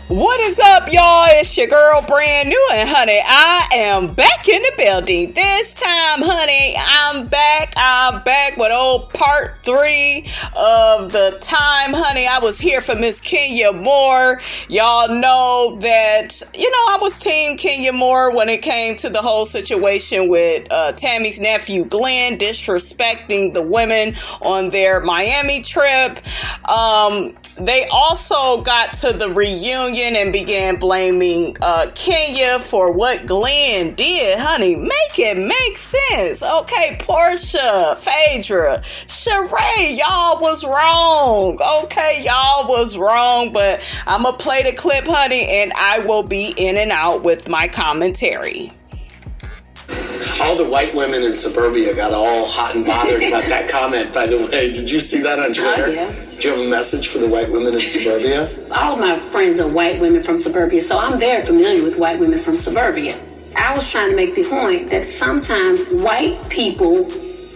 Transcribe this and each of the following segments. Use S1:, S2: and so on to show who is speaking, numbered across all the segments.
S1: What is up, y'all? It's your girl, Brand New, and honey, I am back in the building. This time, honey, I'm back with old part 3 of the time, honey. I was here for Miss Kenya Moore. Y'all know that, I was team Kenya Moore when it came to the whole situation with Tammy's nephew, Glenn, disrespecting the women on their Miami trip. They also got to the reunion and began blaming Kenya for what Glenn did. Honey, make it make sense. Okay, Porsha, Phaedra, Sheree, y'all was wrong. Okay, y'all was wrong, but I'm going to play the clip, honey, and I will be in and out with my commentary.
S2: All the white women in suburbia got all hot and bothered about that comment, by the way. Did you see that on Twitter?
S3: Oh, yeah.
S2: Do you have a message for the white women in suburbia?
S3: All of my friends are white women from suburbia, so I'm very familiar with white women from suburbia. I was trying to make the point that sometimes white people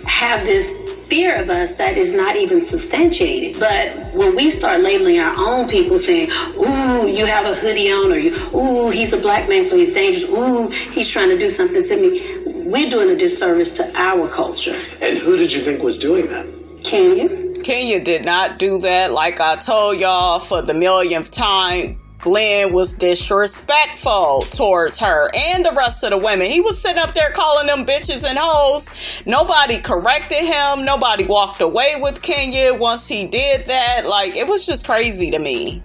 S3: have this fear of us that is not even substantiated. But when we start labeling our own people, saying, ooh, you have a hoodie on, or ooh, he's a black man, so he's dangerous, ooh, he's trying to do something to me, we're doing a disservice to our culture.
S2: And who did you think was doing that?
S1: Kenya did not do that. Like I told y'all for the millionth time, Glenn was disrespectful towards her and the rest of the women. He was sitting up there calling them bitches and hoes. Nobody corrected him. Nobody walked away with Kenya once he did that. Like, it was just crazy to me.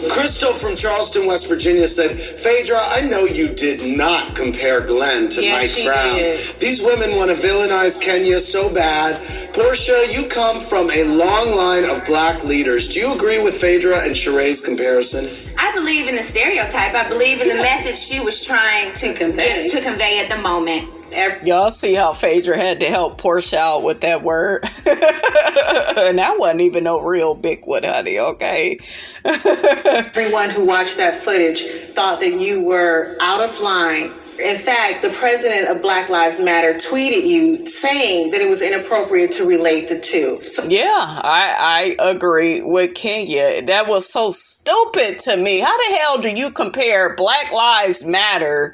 S2: Crystal from Charleston, West Virginia said, Phaedra, I know you did not compare Glenn to Mike Brown.
S3: Did.
S2: These women want to villainize Kenya so bad. Porsha, you come from a long line of black leaders. Do you agree with Phaedra and Sheree's comparison?
S4: I believe in the stereotype. I believe in the message she was trying to convey at the moment.
S1: Y'all see how Phaedra had to help Porsha out with that word? And that wasn't even no real big one, honey, okay?
S5: Everyone who watched that footage thought that you were out of line. In fact, the president of Black Lives Matter tweeted you saying that it was inappropriate to relate the two.
S1: Yeah, I agree with Kenya. That was so stupid to me. How the hell do you compare Black Lives Matter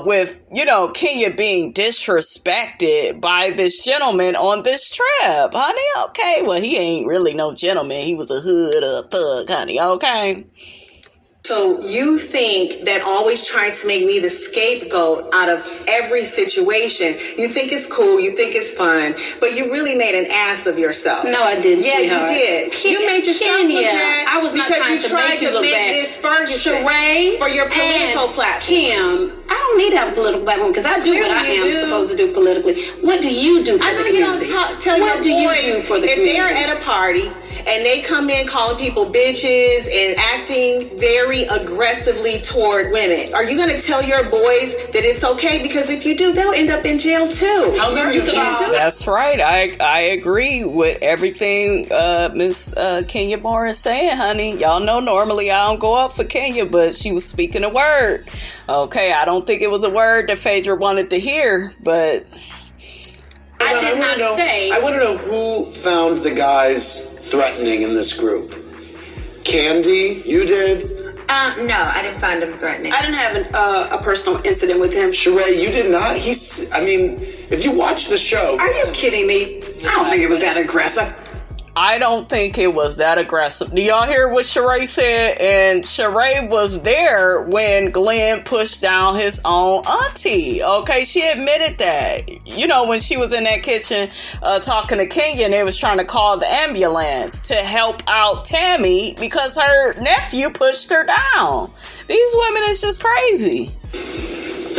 S1: with, Kenya being disrespected by this gentleman on this trip? Honey, okay, well, he ain't really no gentleman. He was a hood or a thug, honey, okay?
S5: So you think that always trying to make me the scapegoat out of every situation, you think it's cool, you think it's fun, but you really made an ass of yourself.
S3: No, I didn't.
S5: Yeah,
S3: sweetheart.
S5: you did. You made yourself look bad.
S3: I was not trying to make you look bad.
S5: This Ferguson
S3: Sheree
S5: for your political platform.
S3: Kim, I don't need to have a political platform because I do what I am supposed to do politically. What do you do for the community?
S5: I know you don't tell your boys if they're at a party and they come in calling people bitches and acting very aggressively toward women. Are you going to tell your boys that it's okay? Because if you do, they'll end up in jail too.
S2: How many of you do?
S1: That's right. I agree with everything Miss Kenya Moore is saying, honey. Y'all know normally I don't go up for Kenya, but she was speaking a word. Okay, I don't think it was a word that Phaedra wanted to hear, but
S3: I did not say.
S2: I want to know who found the guys threatening in this group. Candy, you did?
S4: No, I didn't find him threatening.
S3: I didn't have a personal incident with him.
S2: Sheree, you did not? If you watch the show...
S5: Are you kidding me? I don't think it was that aggressive.
S1: I don't think it was that aggressive. Do y'all hear what Sheree said? And Sheree was there when Glenn pushed down his own auntie. Okay, she admitted that. When she was in that kitchen talking to Kenya, and they was trying to call the ambulance to help out Tammy because her nephew pushed her down. These women is just crazy.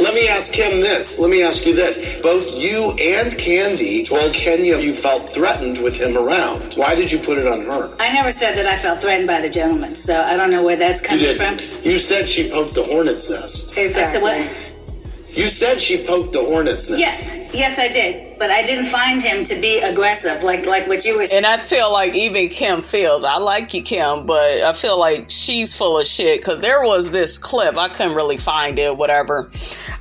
S2: Let me ask him this. Let me ask you this. Both you and Candy told Kenya you felt threatened with him around. Why did you put it on her?
S6: I never said that I felt threatened by the gentleman, so I don't know where that's coming from.
S2: You said she poked the hornet's nest.
S6: Exactly. I said what?
S2: You said she poked the hornet's nest.
S6: Yes, I did. but I didn't find him to be aggressive, like what you were saying.
S1: And I feel like even Kim Fields, I like you, Kim, but I feel like she's full of shit, because there was this clip, I couldn't really find it, whatever.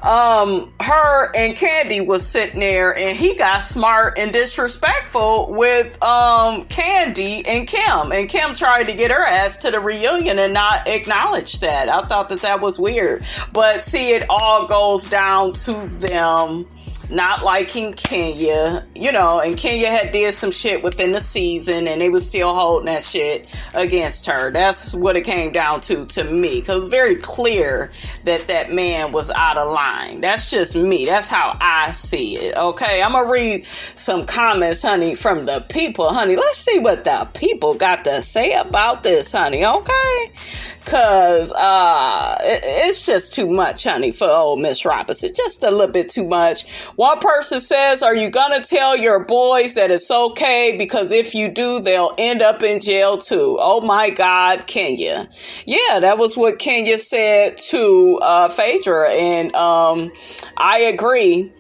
S1: Her and Candy was sitting there, and he got smart and disrespectful with Candy and Kim tried to get her ass to the reunion and not acknowledge that. I thought that was weird. But see, it all goes down to them not liking Kenya, and Kenya had did some shit within the season, and they was still holding that shit against her. That's what it came down to me, because it's very clear that man was out of line. That's just me. That's how I see it. Okay, I'm gonna read some comments, honey, from the people, honey. Let's see what the people got to say about this, honey. Okay, because it's just too much, honey, for old Miss Robinson. Just a little bit too much. One person says, are you gonna tell your boys that it's okay? Because if you do, they'll end up in jail too. Oh my God, Kenya. Yeah, that was what Kenya said to Phaedra, and I agree.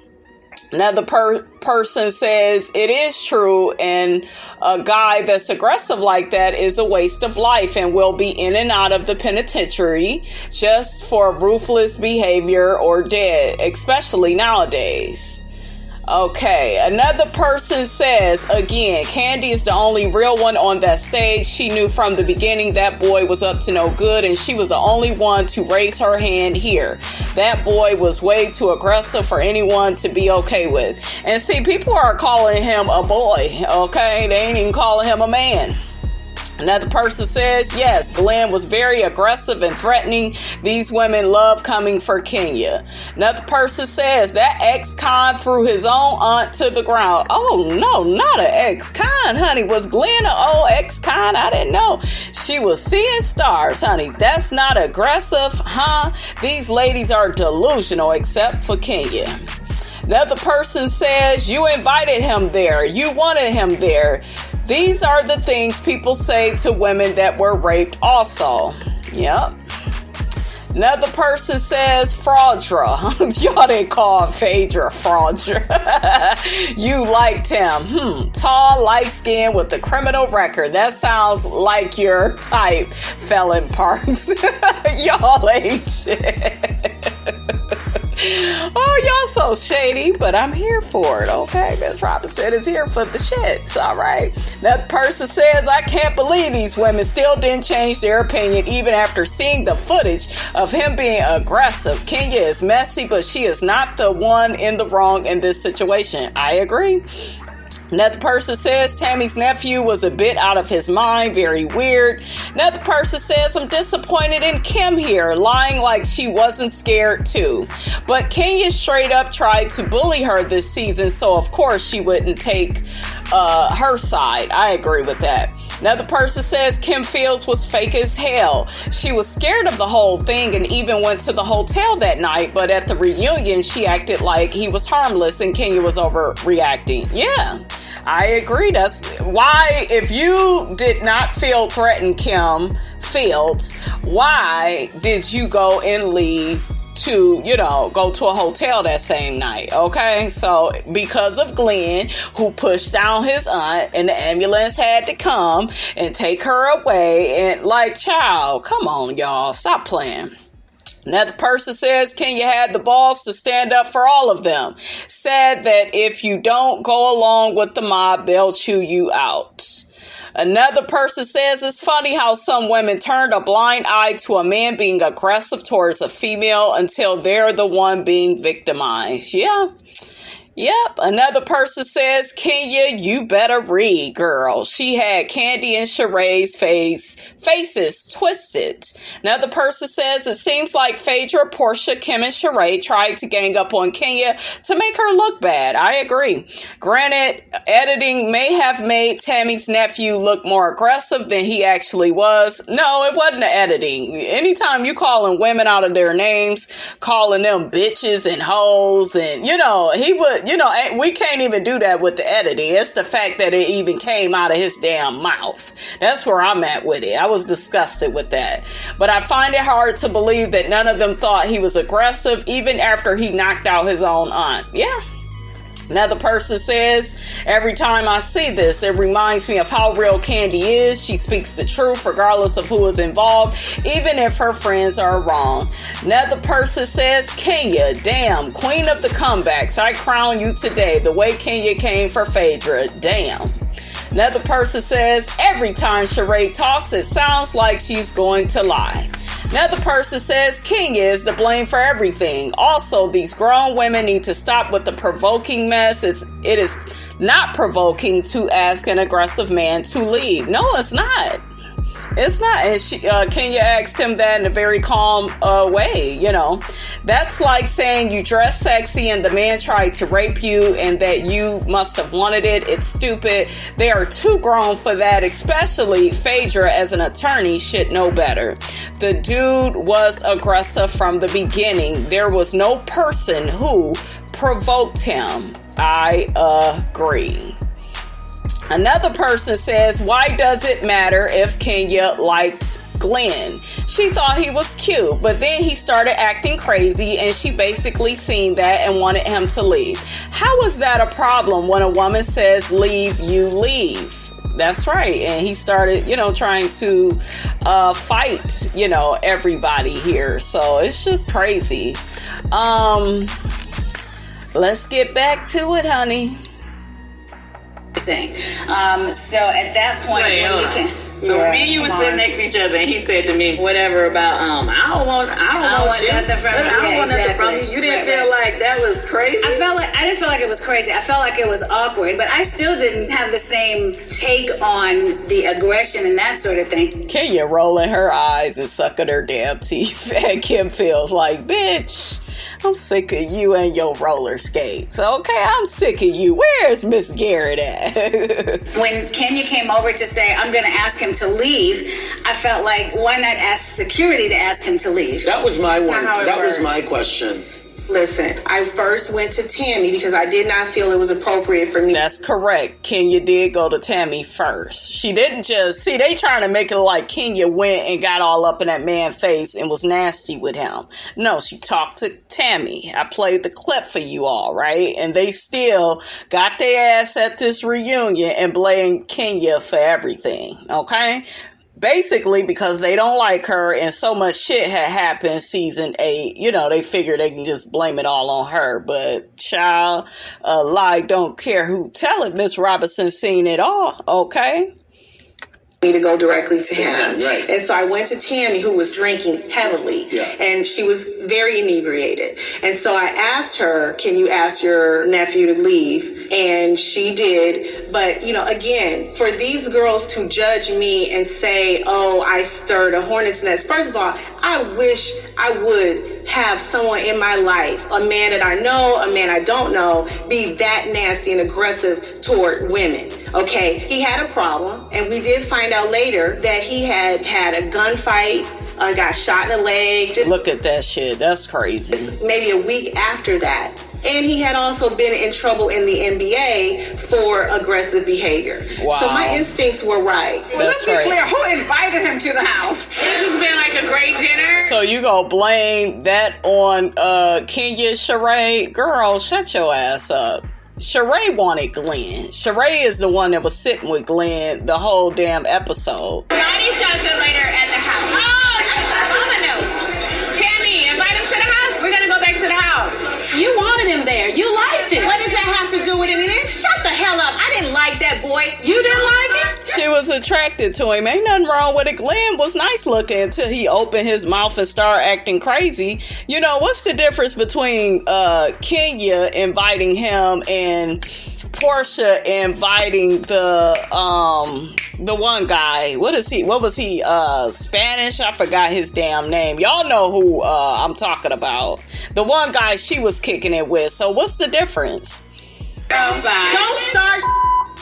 S1: Another person says it is true, and a guy that's aggressive like that is a waste of life and will be in and out of the penitentiary just for ruthless behavior or dead, especially nowadays. Okay, another person says, again, Candy is the only real one on that stage. She knew from the beginning that boy was up to no good, and she was the only one to raise her hand here. That boy was way too aggressive for anyone to be okay with. And see, people are calling him a boy, okay? They ain't even calling him a man. Another person says, yes, Glenn was very aggressive and threatening. These women love coming for Kenya. Another person says that ex-con threw his own aunt to the ground. Oh, no, not an ex-con, honey. Was Glenn an old ex-con? I didn't know. She was seeing stars, honey. That's not aggressive, huh? These ladies are delusional except for Kenya. Another person says, you invited him there. You wanted him there. These are the things people say to women that were raped also. Yep. Another person says, Phaedra. Y'all didn't call Phaedra Phaedra. You liked him. Tall, light-skinned with a criminal record. That sounds like your type, Felon Parks. Y'all ain't shit. Oh, y'all so shady, but I'm here for it, okay? Miss Robinson is here for the shits, all right? That person says, I can't believe these women still didn't change their opinion even after seeing the footage of him being aggressive. Kenya is messy, but she is not the one in the wrong in this situation. I agree. Another person says Tammy's nephew was a bit out of his mind, very weird. Another person says, I'm disappointed in Kim here, lying like she wasn't scared too. But Kenya straight up tried to bully her this season, so of course she wouldn't take her side. I agree with that. Another person says Kim Fields was fake as hell. She was scared of the whole thing and even went to the hotel that night, but at the reunion she acted like he was harmless and Kenya was overreacting. Yeah. I agree. That's why, if you did not feel threatened, Kim Fields, why did you go and leave to, go to a hotel that same night? Okay, so because of Glenn, who pushed down his aunt, and the ambulance had to come and take her away, and child, come on, y'all, stop playing. Another person says Kenya had the balls to stand up for all of them. Said that if you don't go along with the mob, they'll chew you out. Another person says it's funny how some women turned a blind eye to a man being aggressive towards a female until they're the one being victimized. Yeah. Yep. Another person says, Kenya, you better read, girl. She had Candy and Sheree's faces twisted. Another person says, it seems like Phaedra, Porsha, Kim, and Sheree tried to gang up on Kenya to make her look bad. I agree. Granted, editing may have made Tammy's nephew look more aggressive than he actually was. No, it wasn't the editing. Anytime you calling women out of their names, calling them bitches and hoes, and, he would, we can't even do that with the editing. It's the fact that it even came out of his damn mouth. That's where I'm at with it. I was disgusted with that. But I find it hard to believe that none of them thought he was aggressive, even after he knocked out his own aunt. Yeah. Another person says, every time I see this, it reminds me of how real Kandi is. She speaks the truth regardless of who is involved, even if her friends are wrong. Another person says, Kenya, damn, queen of the comebacks. I crown you today. The way Kenya came for Phaedra, damn. Another person says, every time Sheree talks, it sounds like she's going to lie. Another person says, Kenya is to blame for everything. Also, these grown women need to stop with the provoking mess. It is not provoking to ask an aggressive man to leave. No, it's not. It's not. And Kenya asked him that in a very calm way, you know. That's like saying you dress sexy and the man tried to rape you and that you must have wanted it. It's stupid. They are too grown for that, especially Phaedra as an attorney should know better. The dude was aggressive from the beginning. There was no person who provoked him. I agree. Another person says, why does it matter if Kenya liked Glenn? She thought he was cute, but then he started acting crazy and she basically seen that and wanted him to leave. How is that a problem when a woman says, leave, you leave? That's right. And he started, trying to fight, everybody here. So it's just crazy. Let's get back to it, honey.
S6: Saying. So at that point,
S7: So me and you were sitting next to each other, and he said to me, whatever about I don't want nothing from you. You didn't feel like that was crazy.
S6: I didn't feel like it was crazy. I felt like it was awkward, but I still didn't have the same take on the aggression and that sort of thing.
S1: Kenya rolling her eyes and sucking her damn teeth, and Kim feels like, bitch, I'm sick of you and your roller skates. Okay, I'm sick of you. Where's Miss Garrett at?
S6: When Kenya came over to say, I'm going to ask him to leave, I felt like, why not ask security to ask him to leave?
S2: That was my one. That was my question.
S5: Listen, I first went to Tammy because I did not feel it was appropriate for me.
S1: That's correct. Kenya did go to Tammy first. She didn't just... See, they trying to make it like Kenya went and got all up in that man's face and was nasty with him. No, she talked to Tammy. I played the clip for you all, right? And they still got their ass at this reunion and blamed Kenya for everything, okay? Basically, because they don't like her and so much shit had happened season 8, they figure they can just blame it all on her. But child, lie don't care who tell it. Miss Robinson seen it all, okay?
S5: Me to go directly to him.
S2: Right.
S5: And so I went to Tammy, who was drinking heavily, and she was very inebriated. And so I asked her, can you ask your nephew to leave? And she did. But, again, for these girls to judge me and say, oh, I stirred a hornet's nest. First of all, I wish I would have someone in my life, a man that I know, a man I don't know, be that nasty and aggressive toward women. Okay, he had a problem, and we did find out later that he had a gunfight, got shot in the leg.
S1: Look at that shit. That's crazy.
S5: Maybe a week after that. And he had also been in trouble in the NBA for aggressive behavior.
S1: Wow.
S5: So my instincts were right.
S7: Let's be clear, who invited him to the house? This has been like a great dinner.
S1: So you gonna blame that on Kenya, Sheree? Girl, shut your ass up. Sheree wanted Glenn. Sheree is the one that was sitting with Glenn the whole damn episode.
S4: Body shots are later at the house.
S7: Oh, Mama knows. Tammy, invite him to the house. We're gonna go back to the house.
S3: You wanted him there. You liked it.
S5: What does that have to do with it? Shut the hell up. I didn't like that boy.
S3: You didn't like it?
S1: She was attracted to him. Ain't nothing wrong with it. Glenn was nice looking until he opened his mouth and started acting crazy. What's the difference between Kenya inviting him and Porsha inviting the one guy? What was he? Spanish? I forgot his damn name. Y'all know who I'm talking about. The one guy she was kicking it with. So what's the difference?
S5: Don't start.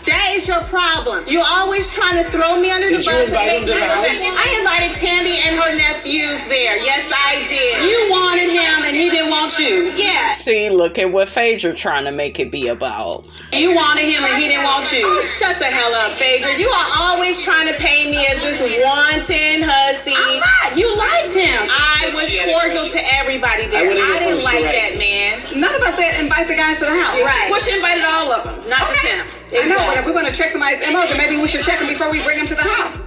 S5: That is your problem. You're always trying to throw me under the bus.
S2: Did you invite him to the house?
S5: I invited Tammy and her nephews there. Yes, I did.
S3: You wanted him and he didn't want
S5: want you.
S4: Yeah.
S1: See, look at what Phaedra trying to make it be about.
S5: You wanted him and he didn't want you. Oh, shut the hell up, Phaedra. You are always trying to paint me as this wanton hussy.
S3: I'm not. You liked him.
S5: I was cordial to everybody there. I didn't like that man.
S6: None of us said invite the guys to the house.
S5: Right.
S6: Well, she invited all of them, not just him. I know, but if we're going to check somebody's MO, then maybe we should check them before we bring them to the house.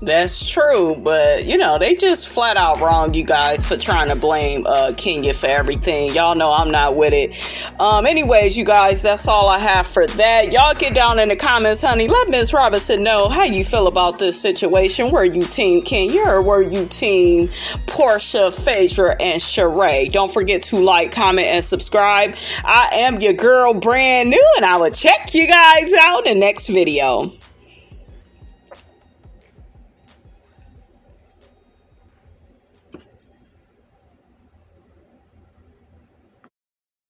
S1: That's true, but they just flat out wrong, you guys, for trying to blame Kenya for everything. Y'all know I'm not with it. Anyways, you guys, that's all I have for that. Y'all get down in the comments, honey. Let Ms. Robinson know how you feel about this situation. Were you team Kenya or were you team Porsha, Phaedra, and Sheree? Don't forget to like, comment, and subscribe. I am your girl, brand new, and I will check you guys out in the next video.